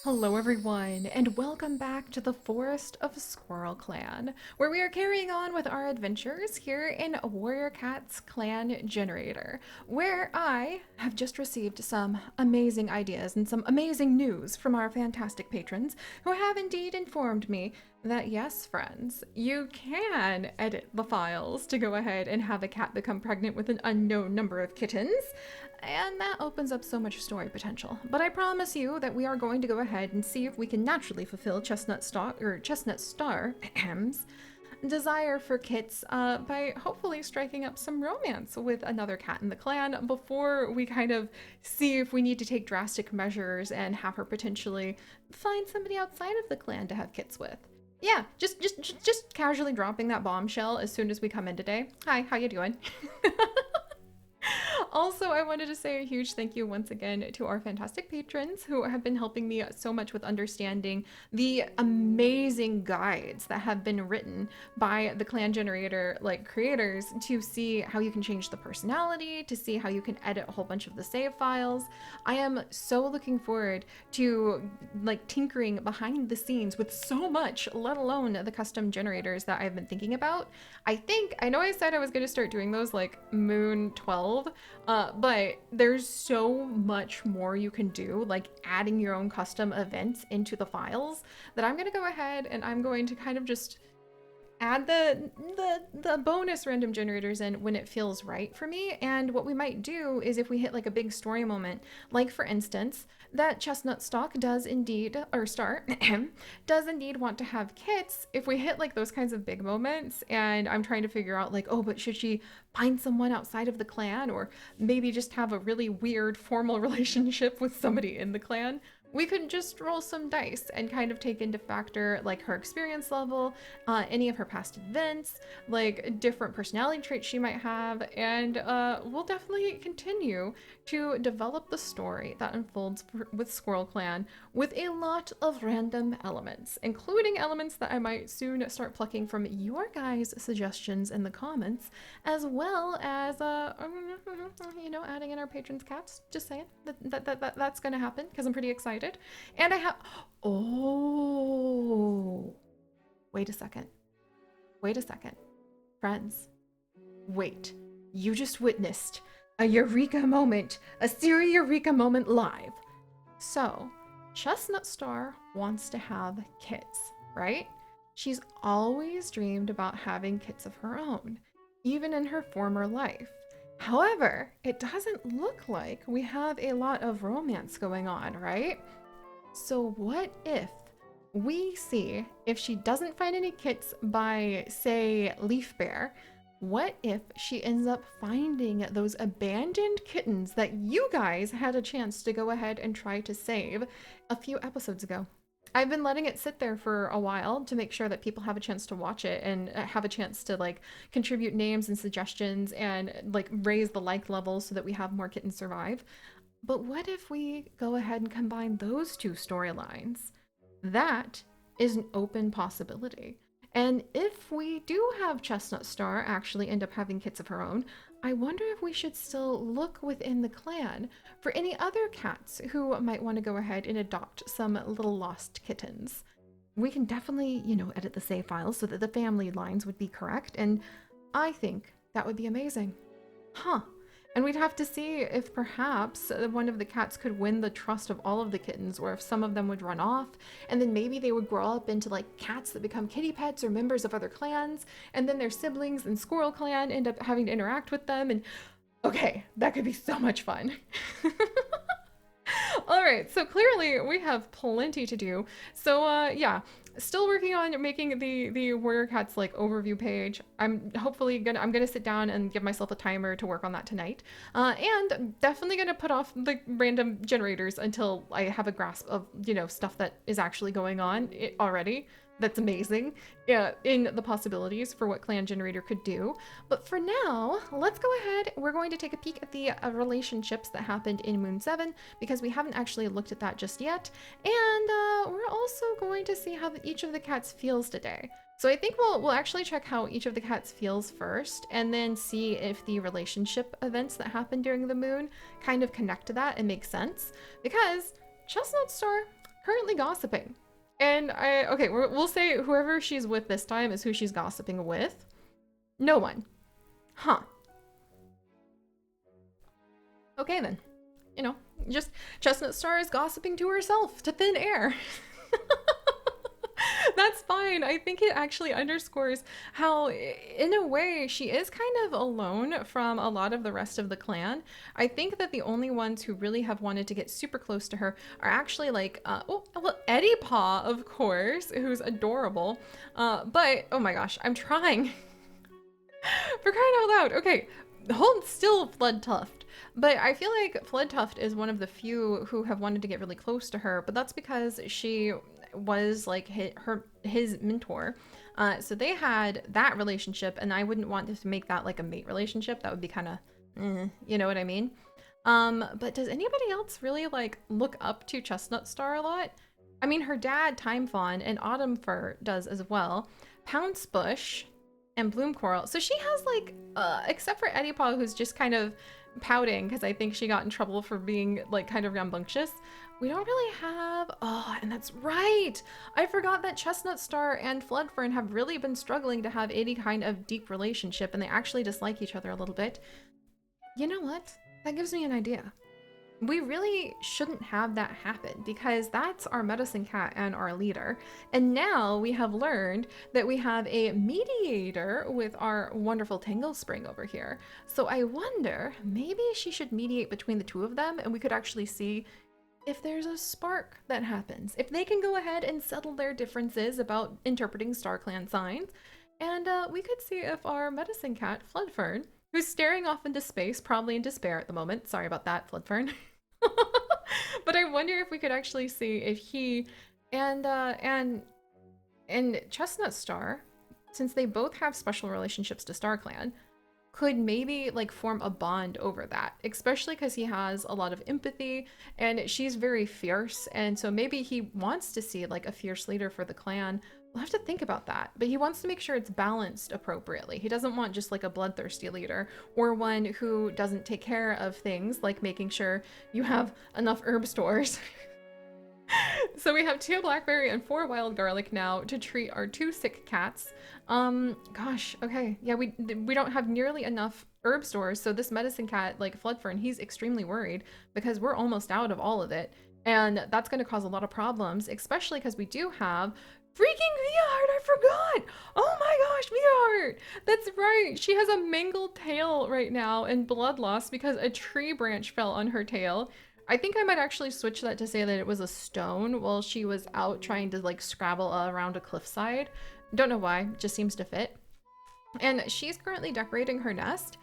Hello everyone, and welcome back to the Forest of Squirrel Clan, where we are carrying on with our adventures here in Warrior Cat's Clan Generator, where I have just received some amazing ideas and some amazing news from our fantastic patrons, who have indeed informed me that yes, friends, you can edit the files to go ahead and have a cat become pregnant with an unknown number of kittens, and that opens up so much story potential. But I promise you that we are going to go ahead and see if we can naturally fulfill Chestnut Star's desire for kits by hopefully striking up some romance with another cat in the clan before we kind of see if we need to take drastic measures and have her potentially find somebody outside of the clan to have kits with. Yeah, just casually dropping that bombshell as soon as we come in today. Hi, how you doing? Also, I wanted to say a huge thank you once again to our fantastic patrons who have been helping me so much with understanding the amazing guides that have been written by the Clan Generator creators to see how you can change the personality, to see how you can edit a whole bunch of the save files. I am so looking forward to tinkering behind the scenes with so much, let alone the custom generators that I've been thinking about. I know I said I was going to start doing those Moon 12, but there's so much more you can do, like adding your own custom events into the files, that I'm going to go ahead and I'm going to kind of just add the bonus random generators in when it feels right for me. And what we might do is if we hit a big story moment, like for instance, that Chestnut Stalk does indeed, or Star, does indeed want to have kits. If we hit those kinds of big moments and I'm trying to figure out oh, but should she find someone outside of the clan or maybe just have a really weird formal relationship with somebody in the clan, we could just roll some dice and kind of take into factor her experience level, any of her past events, different personality traits she might have, and we'll definitely continue to develop the story that unfolds with Squirrel Clan with a lot of random elements, including elements that I might soon start plucking from your guys' suggestions in the comments, as well as adding in our patrons' cats. Just saying that's gonna happen because I'm pretty excited. And I have oh, wait a second, friends, wait, you just witnessed a eureka moment, a Seri eureka moment live. So Chestnut Star wants to have kids, right? She's always dreamed about having kids of her own, even in her former life. However, it doesn't look like we have a lot of romance going on, right? So what if we see if she doesn't find any kits by, say, Leaf Bear, what if she ends up finding those abandoned kittens that you guys had a chance to go ahead and try to save a few episodes ago? I've been letting it sit there for a while to make sure that people have a chance to watch it and have a chance to contribute names and suggestions and raise the like level so that we have more kittens survive. But what if we go ahead and combine those two storylines? That is an open possibility. And if we do have Chestnut Star actually end up having kits of her own, I wonder if we should still look within the clan for any other cats who might want to go ahead and adopt some little lost kittens. We can definitely, edit the save files so that the family lines would be correct, and I think that would be amazing. Huh. And we'd have to see if perhaps one of the cats could win the trust of all of the kittens, or if some of them would run off, and then maybe they would grow up into cats that become kitty pets or members of other clans, and then their siblings in Squirrel Clan end up having to interact with them, and okay, that could be so much fun. All right, so clearly we have plenty to do. So yeah, still working on making the Warrior Cats overview page. I'm gonna sit down and give myself a timer to work on that tonight. And definitely gonna put off the random generators until I have a grasp of stuff that is actually going on already. That's amazing, yeah, in the possibilities for what Clan Generator could do. But for now, let's go ahead. We're going to take a peek at the relationships that happened in Moon 7, because we haven't actually looked at that just yet. And we're also going to see how each of the cats feels today. So I think we'll actually check how each of the cats feels first, and then see if the relationship events that happened during the moon kind of connect to that and make sense. Because Chestnut Star currently gossiping. And okay, we'll say whoever she's with this time is who she's gossiping with. No one. Huh. Okay then. You know, just Chestnut Star is gossiping to herself, to thin air. That's fine. I think it actually underscores how, in a way, she is kind of alone from a lot of the rest of the clan. I think that the only ones who really have wanted to get super close to her are actually like, oh, well, Eddie Paw, of course, who's adorable. But, oh my gosh, I'm trying. For crying out loud. Okay, hold still, Floodtuft. But I feel like Floodtuft is one of the few who have wanted to get really close to her, but that's because she was like his mentor. So they had that relationship, and I wouldn't want to make that like a mate relationship. That would be kind of, you know what I mean? But does anybody else really like look up to Chestnut Star a lot? I mean, her dad, Time Fawn, and Autumn Fur does as well. Pounce Bush and Bloom Coral. So she has like, except for Eddie Paw, who's just kind of pouting because I think she got in trouble for being like kind of rambunctious. We don't really have, oh, and that's right. I forgot that Chestnut Star and Floodfern have really been struggling to have any kind of deep relationship, and they actually dislike each other a little bit. You know what? That gives me an idea. We really shouldn't have that happen because that's our medicine cat and our leader. And now we have learned that we have a mediator with our wonderful Tangle Spring over here. So I wonder, maybe she should mediate between the two of them and we could actually see if there's a spark that happens. If they can go ahead and settle their differences about interpreting StarClan signs. And we could see if our medicine cat, Floodfern, who's staring off into space, probably in despair at the moment. Sorry about that, Floodfern. But I wonder if we could actually see if he and Chestnut Star, since they both have special relationships to StarClan, could maybe like form a bond over that, especially because he has a lot of empathy and she's very fierce, and so maybe he wants to see like a fierce leader for the clan. We'll have to think about that, but he wants to make sure it's balanced appropriately. He doesn't want just like a bloodthirsty leader or one who doesn't take care of things like making sure you have enough herb stores. So we have 2 blackberry and 4 wild garlic now to treat our 2 sick cats. Gosh, okay. Yeah, we don't have nearly enough herb stores, so this medicine cat, like Floodfern, he's extremely worried because we're almost out of all of it. And that's going to cause a lot of problems, especially because we do have freaking Viard, I forgot! Oh my gosh, Viard! That's right, she has a mangled tail right now and blood loss because a tree branch fell on her tail. I think I might actually switch that to say that it was a stone while she was out trying to like scrabble around a cliffside. Don't know why, just seems to fit. And she's currently decorating her nest.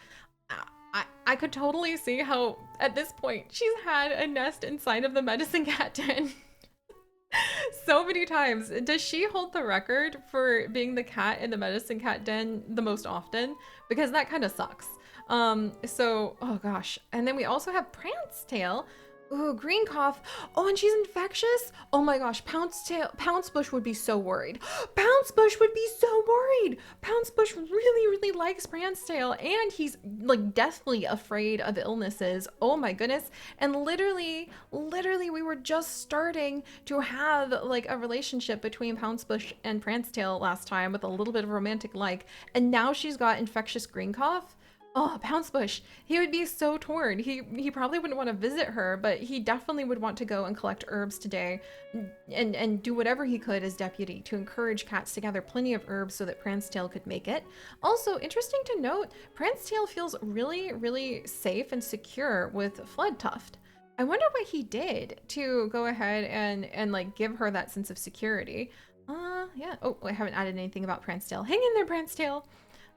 I could totally see how at this point she's had a nest inside of the medicine cat den. So many times. Does she hold the record for being the cat in the medicine cat den the most often? Because that kind of sucks. So, oh gosh. And then we also have Prance Tail. Ooh, green cough. Oh, and she's infectious? Oh my gosh, Pounce Bush would be so worried. Pounce Bush would be so worried. Pounce Bush really, really likes Prance Tail, and he's like deathly afraid of illnesses. Oh my goodness. And literally, we were just starting to have like a relationship between Pounce Bush and Prance Tail last time with a little bit of romantic like, and now she's got infectious green cough. Oh, Pounce Bush. He would be so torn. He probably wouldn't want to visit her, but he definitely would want to go and collect herbs today and do whatever he could as deputy to encourage cats to gather plenty of herbs so that Prancetail could make it. Also, interesting to note, Prancetail feels really, really safe and secure with Floodtuft. I wonder what he did to go ahead and like give her that sense of security. Yeah. Oh, I haven't added anything about Prancetail. Hang in there, Prancetail.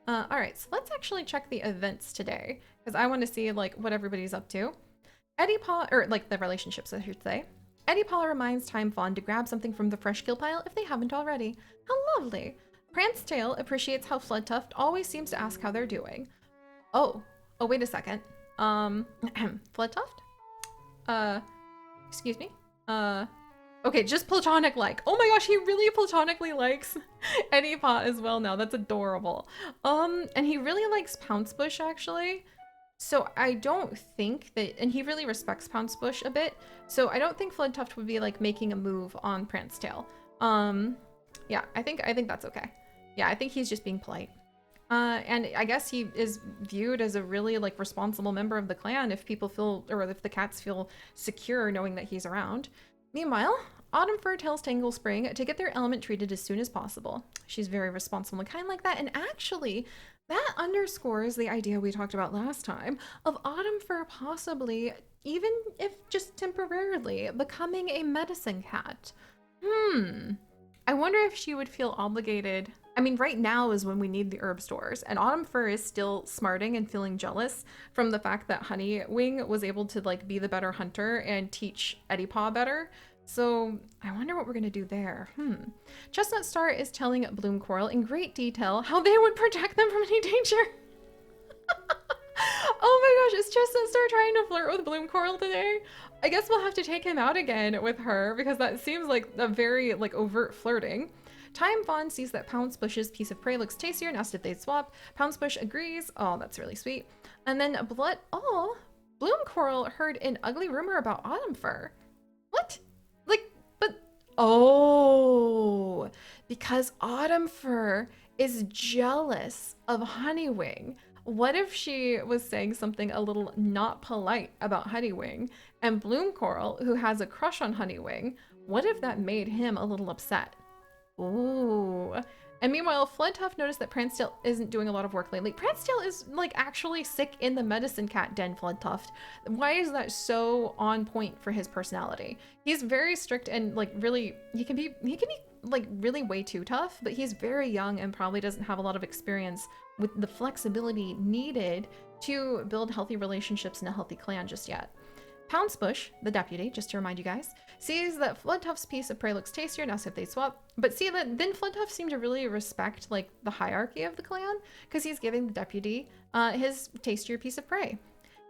All right, so let's actually check the events today because I want to see like what everybody's up to. Eddie Paw, or like the relationships, I should say. Eddie Paw reminds Time Fawn to grab something from the fresh kill pile if they haven't already. How lovely. Prancetail appreciates how Floodtuft always seems to ask how they're doing. Oh, wait a second. Floodtuft? Excuse me? Okay, just platonic like. Oh my gosh, he really platonically likes Eddie Paw as well now. That's adorable. And he really likes Pounce Bush actually. So I don't think that, and he really respects Pouncebush a bit. So I don't think Floodtuft would be like making a move on Prancetail. Um, yeah, I think that's okay. Yeah, I think he's just being polite. And I guess he is viewed as a really like responsible member of the clan if people feel, or if the cats feel secure knowing that he's around. Meanwhile, Autumn Fur tells Tangle Spring to get their element treated as soon as possible. She's very responsible and kind like that. And actually, that underscores the idea we talked about last time of Autumn Fur possibly, even if just temporarily, becoming a medicine cat. I wonder if she would feel obligated. I mean, right now is when we need the herb stores, and Autumn Fur is still smarting and feeling jealous from the fact that Honeywing was able to like be the better hunter and teach Eddie Paw better. So I wonder what we're gonna do there. Chestnut Star is telling Bloom Coral in great detail how they would protect them from any danger. Oh my gosh, is Chestnut Star trying to flirt with Bloom Coral today? I guess we'll have to take him out again with her because that seems like a very like overt flirting. Time Fawn sees that Pouncebush's piece of prey looks tastier and asks if they'd swap. Pouncebush agrees. Oh, that's really sweet. And then Bloom Coral heard an ugly rumor about Autumn Fur. What? Like, but oh, because Autumn Fur is jealous of Honeywing. What if she was saying something a little not polite about Honeywing, and Bloom Coral, who has a crush on Honeywing, what if that made him a little upset? Ooh. And meanwhile, Floodtuff noticed that Prancetail isn't doing a lot of work lately. Prancetail is like actually sick in the medicine cat den, Floodtuff. Why is that so on point for his personality? He's very strict and like really, he can be like really way too tough, but he's very young and probably doesn't have a lot of experience with the flexibility needed to build healthy relationships in a healthy clan just yet. Pouncebush, the deputy, just to remind you guys, sees that Floodtuff's piece of prey looks tastier and asks if they swap. But see that then Floodtuff seemed to really respect like the hierarchy of the clan because he's giving the deputy his tastier piece of prey.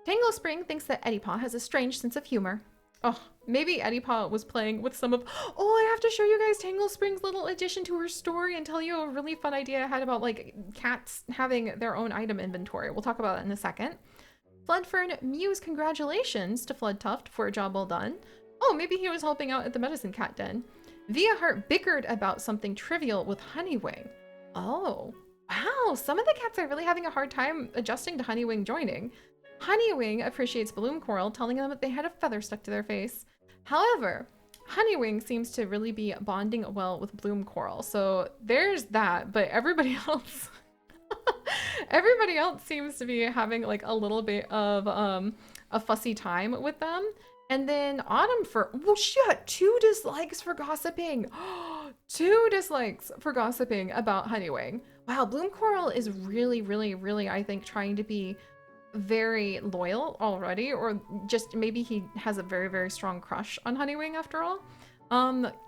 Tangle Spring thinks that Eddie Paw has a strange sense of humor. Oh, maybe Eddie Paw was playing with some of... Oh, I have to show you guys Tangle Spring's little addition to her story and tell you a really fun idea I had about like cats having their own item inventory. We'll talk about that in a second. Floodfern mews congratulations to Floodtuft for a job well done. Oh, maybe he was helping out at the medicine cat den. Viaheart bickered about something trivial with Honeywing. Oh, wow, some of the cats are really having a hard time adjusting to Honeywing joining. Honeywing appreciates Bloom Coral, telling them that they had a feather stuck to their face. However, Honeywing seems to really be bonding well with Bloom Coral, so there's that, but everybody else... Everybody else seems to be having like a little bit of a fussy time with them. And then Autumn Fur, well, she got 2 dislikes for gossiping. 2 dislikes for gossiping about Honeywing. Wow, Bloom Coral is really, really, really, I think, trying to be very loyal already, or just maybe he has a very, very strong crush on Honeywing after all.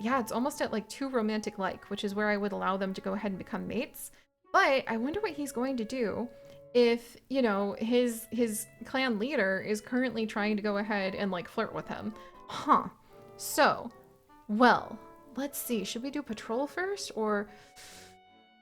Yeah, it's almost at like 2 romantic like, which is where I would allow them to go ahead and become mates. But I wonder what he's going to do if, you know, his clan leader is currently trying to go ahead and like flirt with him. Huh. So, well, let's see. Should we do patrol first or...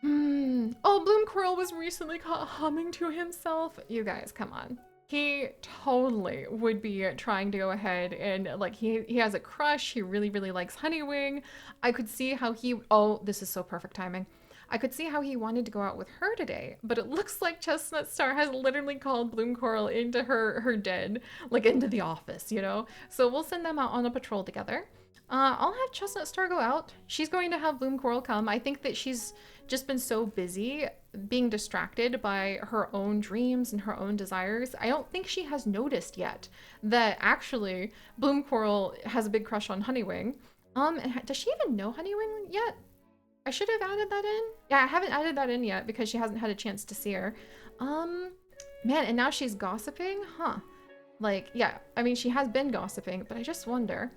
Oh, Bloom Coral was recently caught humming to himself. You guys, come on. He totally would be trying to go ahead and like he has a crush. He really, really likes Honeywing. I could see how he... Oh, this is so perfect timing. I could see how he wanted to go out with her today, but it looks like Chestnut Star has literally called Bloom Coral into her den, like into the office, you know? So we'll send them out on a patrol together. I'll have Chestnut Star go out. She's going to have Bloom Coral come. I think that she's just been so busy being distracted by her own dreams and her own desires. I don't think she has noticed yet that actually Bloom Coral has a big crush on Honeywing. Does she even know Honeywing yet? I should have added that in. Yeah, I haven't added that in yet because she hasn't had a chance to see her. Man, and now she's gossiping? Huh. Like, yeah, I mean, she has been gossiping, but I just wonder.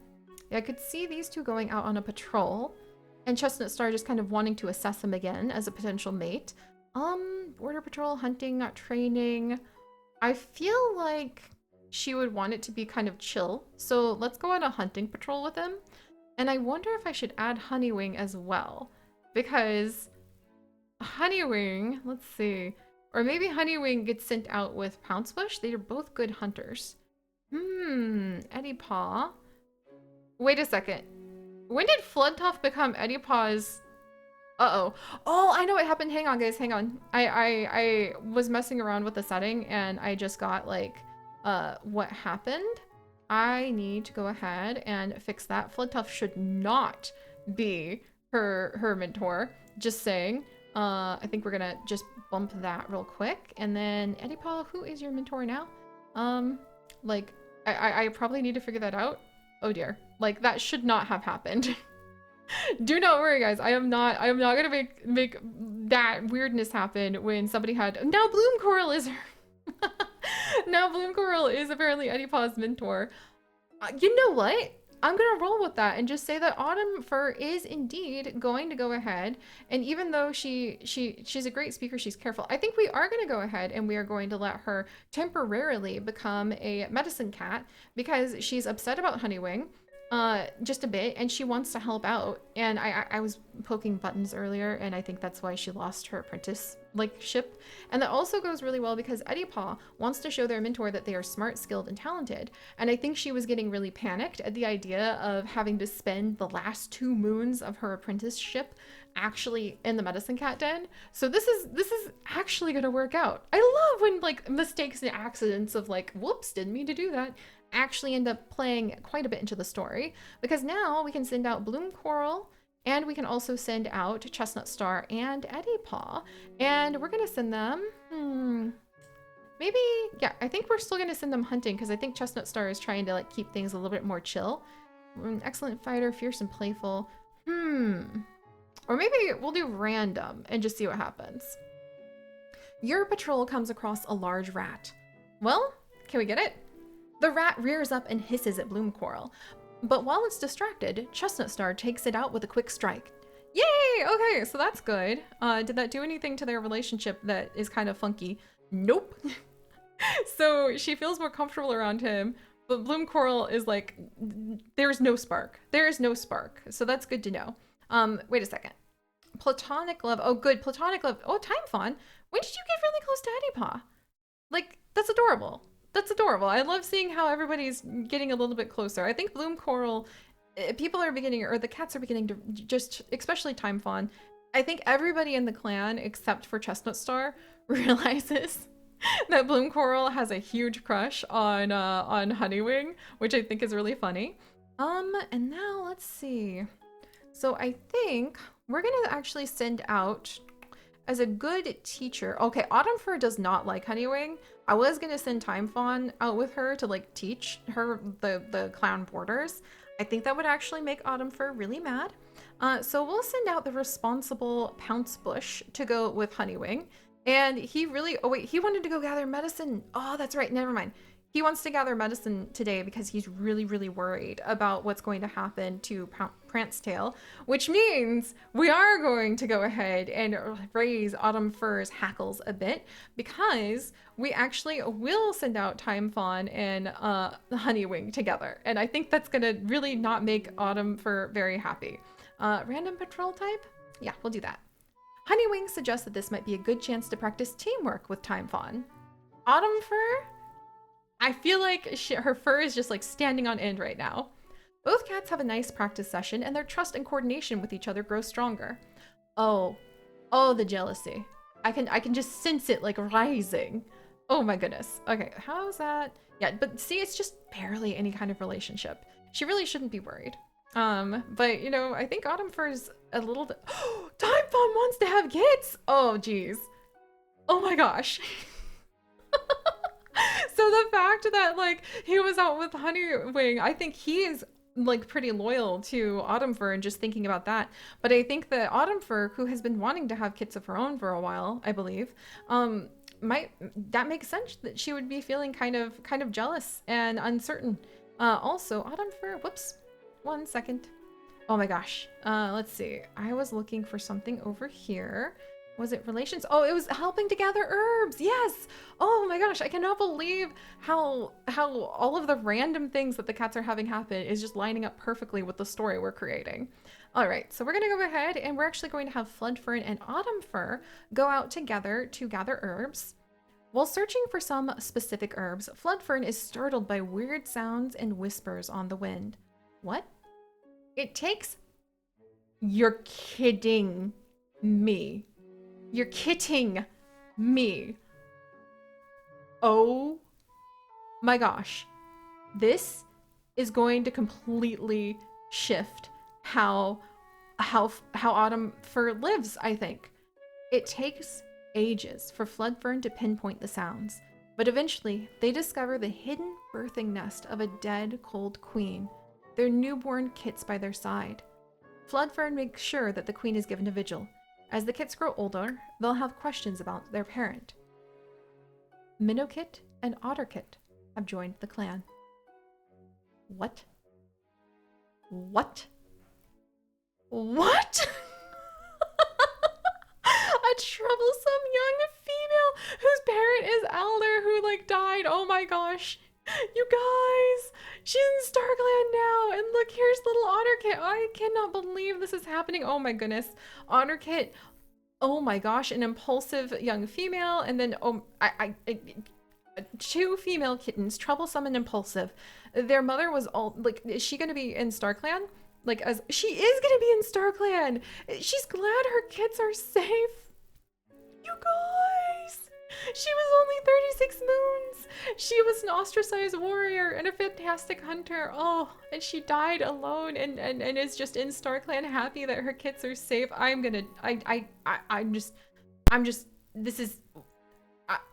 Yeah, I could see these 2 going out on a patrol and Chestnut Star just kind of wanting to assess him again as a potential mate. Border patrol, hunting, not training. I feel like she would want it to be kind of chill. So let's go on a hunting patrol with him. And I wonder if I should add Honeywing as well. Because Honeywing, let's see, Or maybe Honeywing gets sent out with Pouncebush. They are both good hunters. Eddie Paw. Wait a second. When did Floodtuff become Eddie Paw's? Uh-oh. Oh, I know what happened. Hang on, guys. Hang on. I was messing around with the setting and I just got like what happened. I need to go ahead and fix that. Floodtuff should not be her mentor. Just saying. I think we're gonna just bump that real quick. And then Eddie Paul, who is your mentor now? Like I probably need to figure that out. Oh dear. Like that should not have happened. Do not worry, guys. I am not gonna make that weirdness happen when somebody had now Bloom Coral is now Bloom Coral is apparently Eddie Paw's mentor. You know what? I'm gonna roll with that and just say that Autumn Fur is indeed going to go ahead, and even though she's a great speaker, she's careful. I think we are gonna go ahead and we are going to let her temporarily become a medicine cat because she's upset about Honeywing. Just a bit, and she wants to help out. And I was poking buttons earlier, and I think that's why she lost her apprentice like ship. And that also goes really well because Eddie Paw wants to show their mentor that they are smart, skilled, and talented. And I think she was getting really panicked at the idea of having to spend the last 2 moons of her apprenticeship actually in the medicine cat den. So this is actually gonna work out. I love when like mistakes and accidents of like, whoops, didn't mean to do that, actually end up playing quite a bit into the story, because now we can send out Bloom Coral and we can also send out Chestnut Star and Eddie Paw, and we're gonna send them maybe, yeah, I think we're still gonna send them hunting because I think Chestnut Star is trying to like keep things a little bit more chill. Excellent fighter, fierce and playful. Or maybe we'll do random and just see what happens. Your patrol comes across a large rat. Well, can we get it? The rat rears up and hisses at Bloom Coral, but while it's distracted, Chestnut Star takes it out with a quick strike. Yay! Okay, so that's good. Did that do anything to their relationship that is kind of funky? Nope. So she feels more comfortable around him, but Bloom Coral is like, there's no spark. There is no spark. So that's good to know. Wait a second. Platonic love. Oh, good. Platonic love. Oh, Time Fawn. When did you get really close to Eddie Paw? Like, that's adorable. That's adorable. I love seeing how everybody's getting a little bit closer. I think Bloom Coral, people are beginning, or the cats are beginning to just, especially Time Fawn, I think everybody in the clan, except for Chestnut Star, realizes that Bloom Coral has a huge crush on Honeywing, which I think is really funny. And now let's see. So I think we're gonna actually send out as a good teacher. Okay, Autumn Fur does not like Honeywing. I was gonna send Time Fawn out with her to like teach her the clown borders. I think that would actually make Autumn Fur really mad. So we'll send out the responsible Pouncebush to go with Honeywing. And he really, oh wait, he wanted to go gather medicine. Oh, that's right, never mind. He wants to gather medicine today because he's really, really worried about what's going to happen to Prancetail, which means we are going to go ahead and raise Autumn Fur's hackles a bit because we actually will send out Time Fawn and Honeywing together. And I think that's going to really not make Autumn Fur very happy. Random patrol type? Yeah, we'll do that. Honeywing suggests that this might be a good chance to practice teamwork with Time Fawn. Autumn Fur? I feel like her fur is just like standing on end right now. Both cats have a nice practice session and their trust and coordination with each other grows stronger. Oh, the jealousy. I can just sense it like rising. Oh my goodness. Okay, how's that? Yeah, but see, it's just barely any kind of relationship. She really shouldn't be worried. But you know, I think Autumn Fur's a little bit. Time Fawn wants to have kids. Oh geez. Oh my gosh. So the fact that like he was out with Honeywing, I think he is like pretty loyal to Autumn Fur and just thinking about that. But I think that Autumn Fur, who has been wanting to have kids of her own for a while, I believe, that makes sense that she would be feeling kind of jealous and uncertain. Also, Autumn Fur, whoops, 1 second. Oh my gosh. Let's see. I was looking for something over here. Was it relations? Oh, it was helping to gather herbs. Yes. Oh my gosh, I cannot believe how all of the random things that the cats are having happen is just lining up perfectly with the story we're creating. All right, so we're gonna go ahead and we're actually going to have Floodfern and Autumnfur go out together to gather herbs. While searching for some specific herbs, Floodfern is startled by weird sounds and whispers on the wind. What? It takes... You're kidding me. You're kidding me. Oh my gosh. This is going to completely shift how Autumnfur lives, I think. It takes ages for Floodfern to pinpoint the sounds, but eventually they discover the hidden birthing nest of a dead, cold queen, their newborn kits by their side. Floodfern makes sure that the queen is given a vigil. As the kits grow older, they'll have questions about their parent. Minnowkit and Otterkit have joined the clan. What? What? What? A troublesome young female whose parent is Elder who like died. Oh my gosh. You guys, she's in StarClan now, and look, here's little Otterkit. I cannot believe this is happening. Oh my goodness. Otterkit, oh my gosh, an impulsive young female, and then two female kittens, troublesome and impulsive. Their mother was all like, is she gonna be in StarClan? Like, as she is gonna be in StarClan. She's glad her kids are safe. You guys, she was only 36 moons. She was an ostracized warrior and a fantastic hunter. Oh, and she died alone and is just in StarClan happy that her kids are safe. I'm just, this is,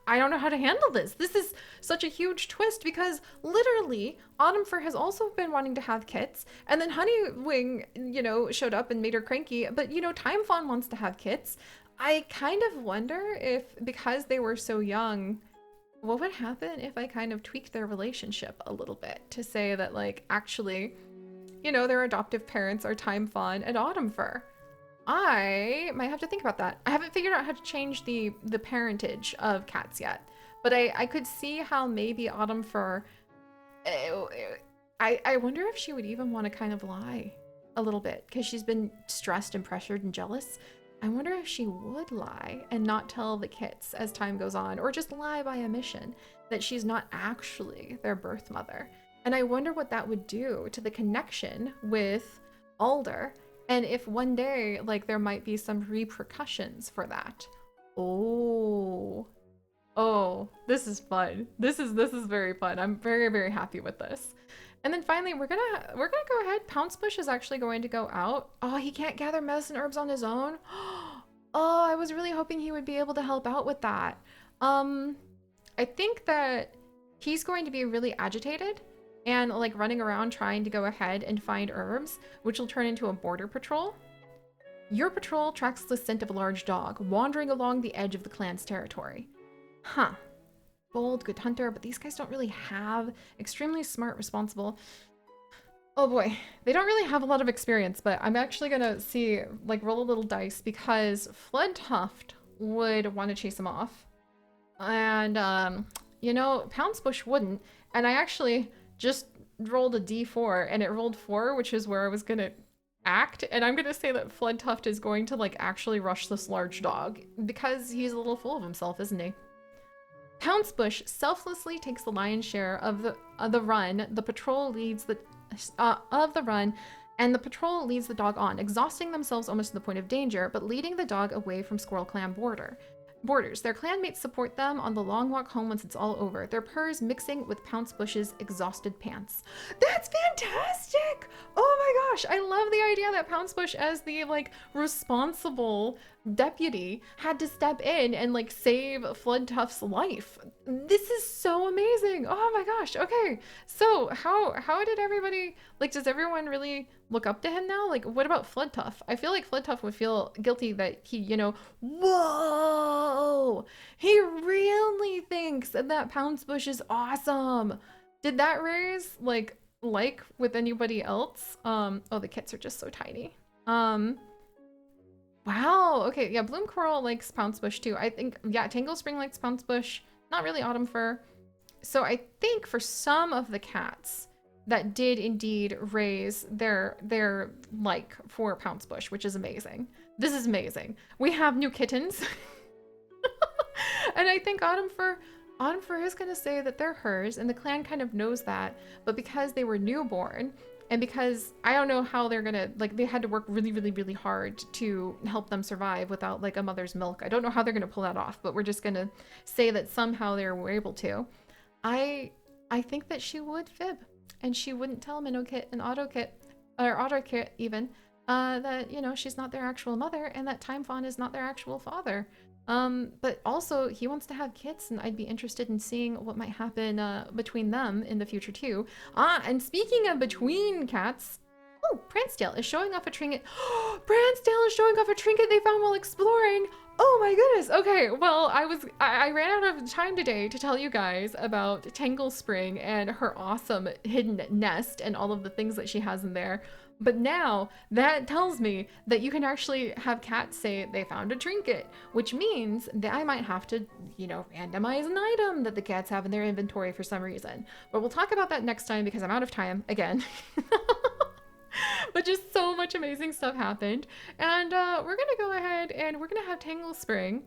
I don't know how to handle this. This is such a huge twist because literally Autumnfur has also been wanting to have kits, and then Honeywing, you know, showed up and made her cranky, but you know, Timefawn wants to have kits. I kind of wonder if, because they were so young, what would happen if I kind of tweaked their relationship a little bit to say that, like, actually, you know, their adoptive parents are Timefawn and Autumnfur. I might have to think about that. I haven't figured out how to change the parentage of cats yet, but I could see how maybe Autumnfur, I wonder if she would even want to kind of lie a little bit because she's been stressed and pressured and jealous. I wonder if she would lie and not tell the kits as time goes on, or just lie by omission that she's not actually their birth mother. And I wonder what that would do to the connection with Alder, and if one day, like, there might be some repercussions for that. Oh, this is fun. This is very fun. I'm very, very happy with this. And then finally, we're gonna go ahead. Pouncebush is actually going to go out. Oh, he can't gather medicine herbs on his own. Oh, I was really hoping he would be able to help out with that. I think that he's going to be really agitated and like running around trying to go ahead and find herbs, which will turn into a border patrol. Your patrol tracks the scent of a large dog wandering along the edge of the clan's territory. Huh. Bold, good hunter, but these guys don't really have extremely smart, responsible. Oh boy, they don't really have a lot of experience, but I'm actually gonna see, like, roll a little dice because Floodtuft would want to chase him off. And, you know, Pouncebush wouldn't. And I actually just rolled a d4 and it rolled 4, which is where I was gonna act. And I'm gonna say that Floodtuft is going to, like, actually rush this large dog because he's a little full of himself, isn't he? Pouncebush selflessly takes the lion's share of the run. The patrol leads the run, and the patrol leads the dog on, exhausting themselves almost to the point of danger, but leading the dog away from Squirrel Clan borders. Their clanmates support them on the long walk home once it's all over, their purrs mixing with Pouncebush's exhausted pants. That's fantastic! Oh my gosh, I love the idea that Pouncebush, as the, like, responsible deputy, had to step in and, like, save Floodtuft's life. This is so amazing! Oh my gosh, okay. So, how did everybody, like, does everyone really look up to him now? Like, what about Floodtuft? I feel like Floodtuft would feel guilty that he, you know, whoa! He really thinks that Pouncebush is awesome! Did that raise, like with anybody else? Oh, the kits are just so tiny. Wow. Okay. Yeah. Bloom Coral likes Pounce Bush too. I think, yeah, Tangle Spring likes Pounce Bush. Not really Autumn Fir. So I think for some of the cats that did indeed raise their like for Pounce Bush, which is amazing. This is amazing. We have new kittens. And I think Autumn Fir is gonna say that they're hers, and the clan kind of knows that. But because they were newborn, and because I don't know how they're gonna like, they had to work really, really, really hard to help them survive without like a mother's milk. I don't know how they're gonna pull that off, but we're just gonna say that somehow they were able to. I I think that she would fib, and she wouldn't tell Minnow and Otter Kit even, that she's not their actual mother, and that Time Fawn is not their actual father. But also he wants to have kids, and I'd be interested in seeing what might happen between them in the future too. Ah, and speaking of between cats, oh, Prancedale is showing off a trinket. Prancedale is showing off a trinket they found while exploring. Oh my goodness. Okay, well, I ran out of time today to tell you guys about Tangle Spring and her awesome hidden nest and all of the things that she has in there. But now that tells me that you can actually have cats say they found a trinket, which means that I might have to, randomize an item that the cats have in their inventory for some reason. But we'll talk about that next time because I'm out of time again. But just so much amazing stuff happened. And we're going to go ahead and we're going to have Tangle Spring.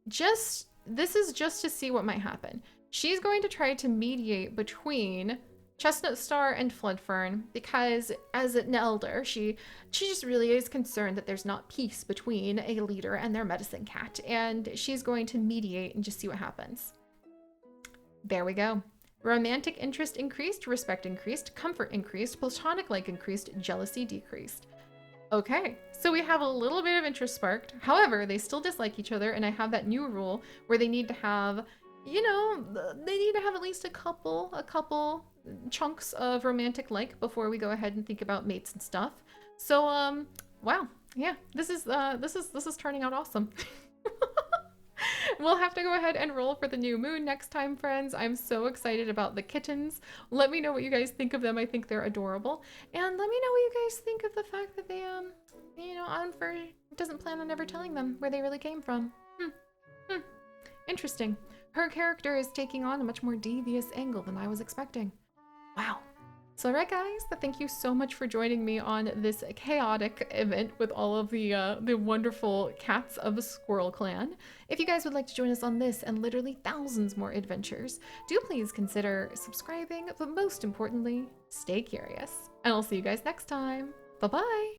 This is just to see what might happen. She's going to try to mediate between Chestnut Star and Floodfern because as an elder, she just really is concerned that there's not peace between a leader and their medicine cat. And she's going to mediate and just see what happens. There we go. Romantic interest increased, respect increased, comfort increased, platonic like increased, jealousy decreased. Okay, so we have a little bit of interest sparked. However, they still dislike each other, and I have that new rule where they need to have, they need to have at least a couple chunks of romantic like before we go ahead and think about mates and stuff. So, wow, yeah, this is turning out awesome. We'll have to go ahead and roll for the new moon next time, friends. I'm so excited about the kittens. Let me know what you guys think of them. I think they're adorable. And let me know what you guys think of the fact that they, Onfer doesn't plan on ever telling them where they really came from. Interesting. Her character is taking on a much more devious angle than I was expecting. Wow. So alright guys, thank you so much for joining me on this chaotic event with all of the wonderful cats of the Squirrel Clan. If you guys would like to join us on this and literally thousands more adventures, do please consider subscribing, but most importantly, stay curious. And I'll see you guys next time. Bye-bye!